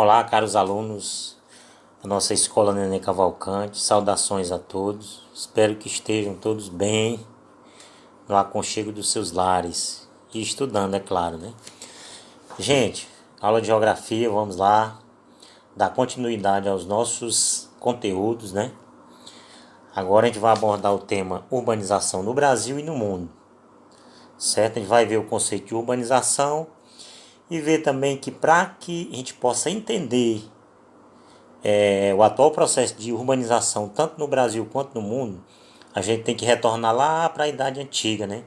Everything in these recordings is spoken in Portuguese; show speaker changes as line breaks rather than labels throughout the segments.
Olá, caros alunos da nossa escola Nenê Cavalcante, saudações a todos. Espero que estejam todos bem no aconchego dos seus lares e estudando, é claro, né? Gente, aula de geografia, vamos lá, dar continuidade aos nossos conteúdos, né? Agora a gente vai abordar o tema urbanização no Brasil e no mundo, certo? A gente vai ver o conceito de urbanização e ver também que para que a gente possa entender o atual processo de urbanização, tanto no Brasil quanto no mundo, a gente tem que retornar lá para a Idade Antiga, né?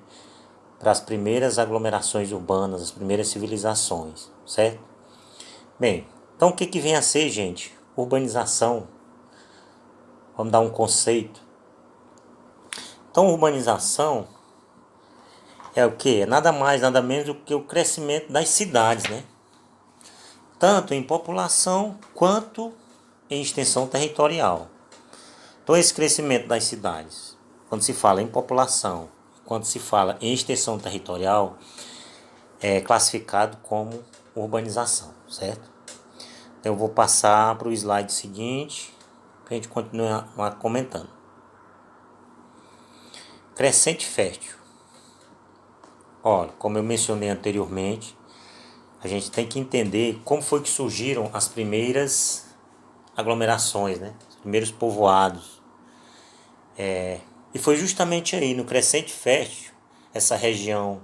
Para as primeiras aglomerações urbanas, as primeiras civilizações, certo? Bem, então o que que vem a ser, gente? Urbanização. Vamos dar um conceito. Então, urbanização é o quê? É nada mais, nada menos do que o crescimento das cidades, né? Tanto em população quanto em extensão territorial. Então, esse crescimento das cidades, quando se fala em população, quando se fala em extensão territorial, é classificado como urbanização, certo? Então, eu vou passar para o slide seguinte, para a gente continuar comentando. Crescente fértil. Olha, como eu mencionei anteriormente, a gente tem que entender como foi que surgiram as primeiras aglomerações, né? Os primeiros povoados. E foi justamente aí, no Crescente Fértil, essa região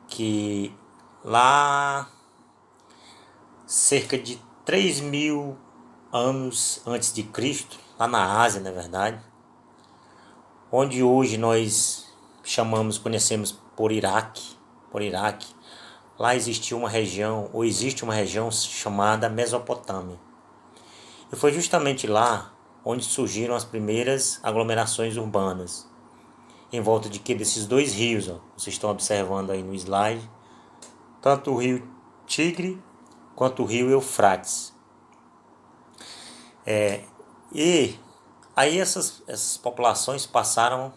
que lá cerca de 3.000 anos antes de Cristo, lá na Ásia, na verdade, onde hoje nós conhecemos por Iraque, lá existia uma região, ou existe uma região chamada Mesopotâmia. E foi justamente lá onde surgiram as primeiras aglomerações urbanas, em volta de que desses dois rios, ó, vocês estão observando aí no slide, tanto o rio Tigre quanto o rio Eufrates. E aí essas populações passaram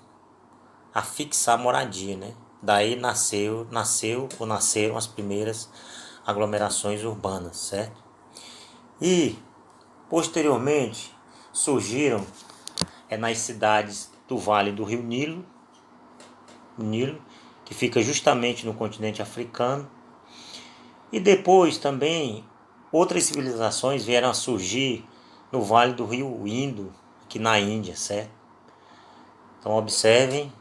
a fixar moradia, né? Daí nasceram as primeiras aglomerações urbanas, certo? E posteriormente surgiram nas cidades do Vale do Rio Nilo, que fica justamente no continente africano. E depois também outras civilizações vieram a surgir no Vale do Rio Indo, aqui na Índia, certo? Então observem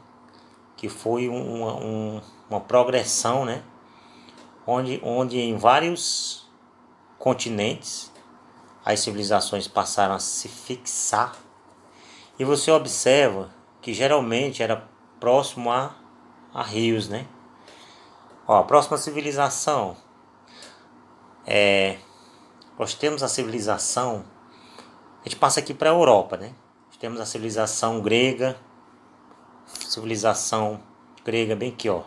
que foi uma progressão, né? Onde em vários continentes as civilizações passaram a se fixar. E você observa que geralmente era próximo a rios, né? Ó, a próxima civilização nós temos a civilização, a gente passa aqui para a Europa, né? Nós temos a civilização grega bem aqui, ó,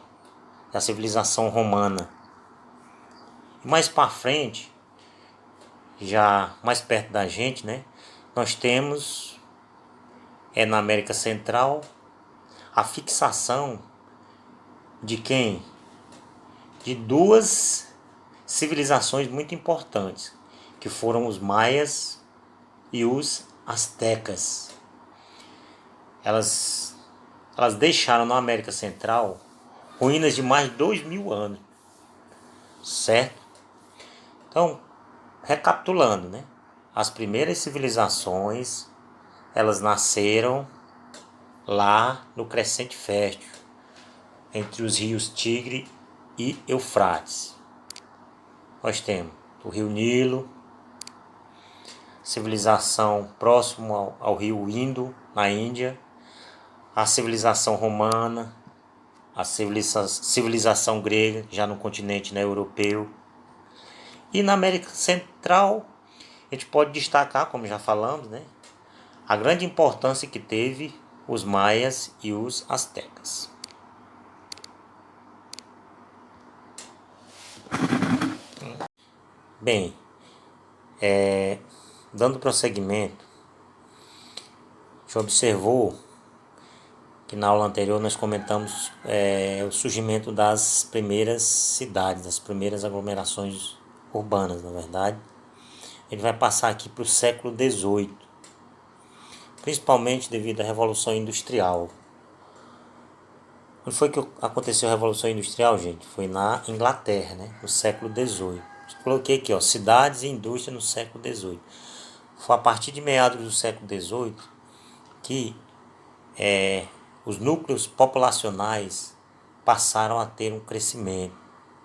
a civilização romana. E mais para frente, já mais perto da gente, né? Nós temos na América Central a fixação de quem? De duas civilizações muito importantes, que foram os maias e os astecas. Elas deixaram na América Central ruínas de mais de 2.000 anos, certo? Então, recapitulando, né? As primeiras civilizações, elas nasceram lá no Crescente Fértil, entre os rios Tigre e Eufrates. Nós temos o rio Nilo, civilização próximo ao rio Indo, na Índia, a civilização romana, a civilização grega, já no continente, né, europeu. E na América Central, a gente pode destacar, como já falamos, né, a grande importância que teve os maias e os astecas. Bem, dando prosseguimento, a gente observou que na aula anterior nós comentamos o surgimento das primeiras cidades, das primeiras aglomerações urbanas, na verdade. ele vai passar aqui para o século XVIII, principalmente devido à Revolução Industrial. Onde foi que aconteceu a Revolução Industrial, gente? Foi na Inglaterra, né? No século XVIII. Coloquei aqui, ó, cidades e indústria no século XVIII. Foi a partir de meados do século XVIII que os núcleos populacionais passaram a ter um crescimento.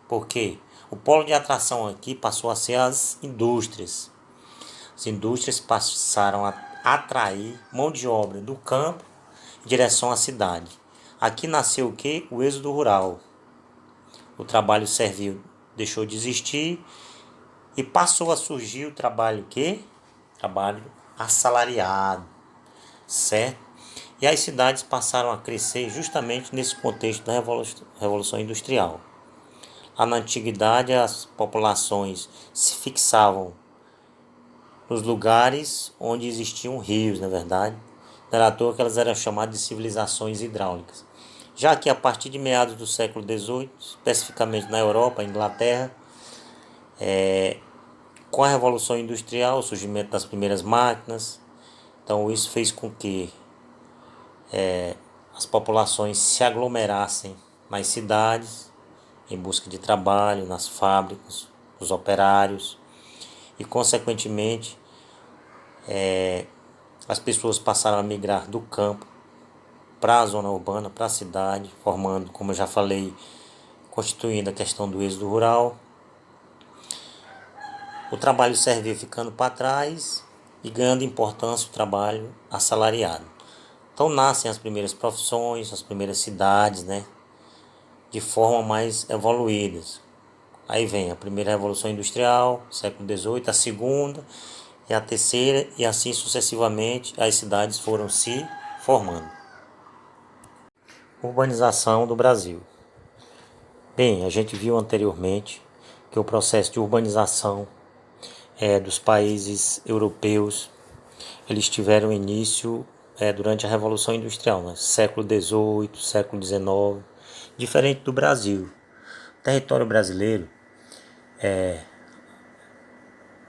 Por quê? O polo de atração aqui passou a ser as indústrias. As indústrias passaram a atrair mão de obra do campo em direção à cidade. Aqui nasceu o quê? O êxodo rural. O trabalho servil deixou de existir e passou a surgir o trabalho quê? Trabalho assalariado, certo? E as cidades passaram a crescer justamente nesse contexto da Revolução Industrial. Lá na antiguidade, as populações se fixavam nos lugares onde existiam rios, na verdade. Não era à toa que elas eram chamadas de civilizações hidráulicas. Já que a partir de meados do século XVIII, especificamente na Europa, Inglaterra, com a Revolução Industrial, o surgimento das primeiras máquinas, então isso fez com que as populações se aglomerassem nas cidades, em busca de trabalho, nas fábricas, os operários, e consequentemente as pessoas passaram a migrar do campo para a zona urbana, para a cidade, formando, como eu já falei, constituindo a questão do êxodo rural. O trabalho servil ficando para trás e ganhando importância o trabalho assalariado. Então nascem as primeiras profissões, as primeiras cidades, né, de forma mais evoluídas. Aí vem a primeira Revolução Industrial, século XVIII, a segunda e a terceira, e assim sucessivamente as cidades foram se formando. Urbanização do Brasil. Bem, a gente viu anteriormente que o processo de urbanização dos países europeus, eles tiveram início durante a Revolução Industrial, né? Século XVIII, século XIX, diferente do Brasil. O território brasileiro,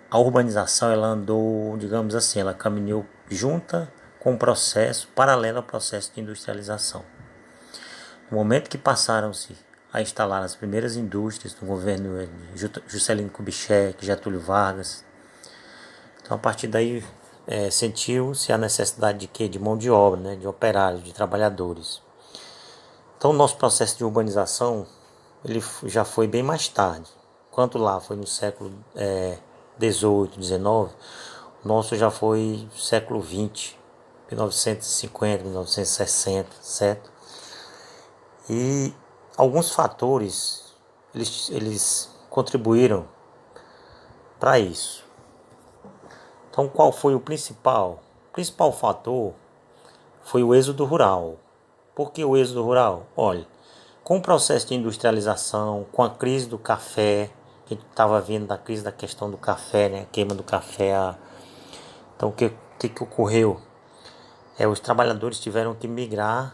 a urbanização ela andou, digamos assim, ela caminhou junta com o processo, paralelo ao processo de industrialização. No momento que passaram-se a instalar as primeiras indústrias no governo de Juscelino Kubitschek, Getúlio Vargas, então a partir daí sentiu-se a necessidade de quê? De mão de obra, né? De operários, de trabalhadores. Então o nosso processo de urbanização ele já foi bem mais tarde. Enquanto lá foi no século XVIII, XIX, o nosso já foi século XX, 1950, 1960, certo? E alguns fatores eles contribuíram para isso. Então qual foi o principal? O principal fator foi o êxodo rural. Por que o êxodo rural? Olha, com o processo de industrialização, com a crise do café, que a gente estava vendo da crise da questão do café, né? A queima do café. Então o que ocorreu? Os trabalhadores tiveram que migrar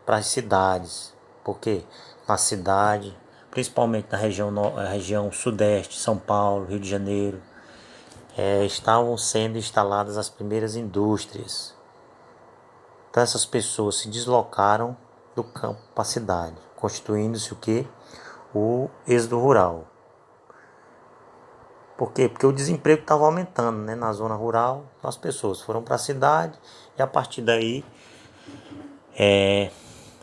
para as cidades. Por quê? Na cidade, principalmente na região sudeste, São Paulo, Rio de Janeiro, estavam sendo instaladas as primeiras indústrias. Então essas pessoas se deslocaram do campo para a cidade, constituindo-se o quê? O êxodo rural. Por quê? Porque o desemprego estava aumentando, né, na zona rural, então as pessoas foram para a cidade e a partir daí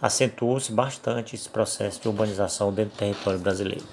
acentuou-se bastante esse processo de urbanização dentro do território brasileiro.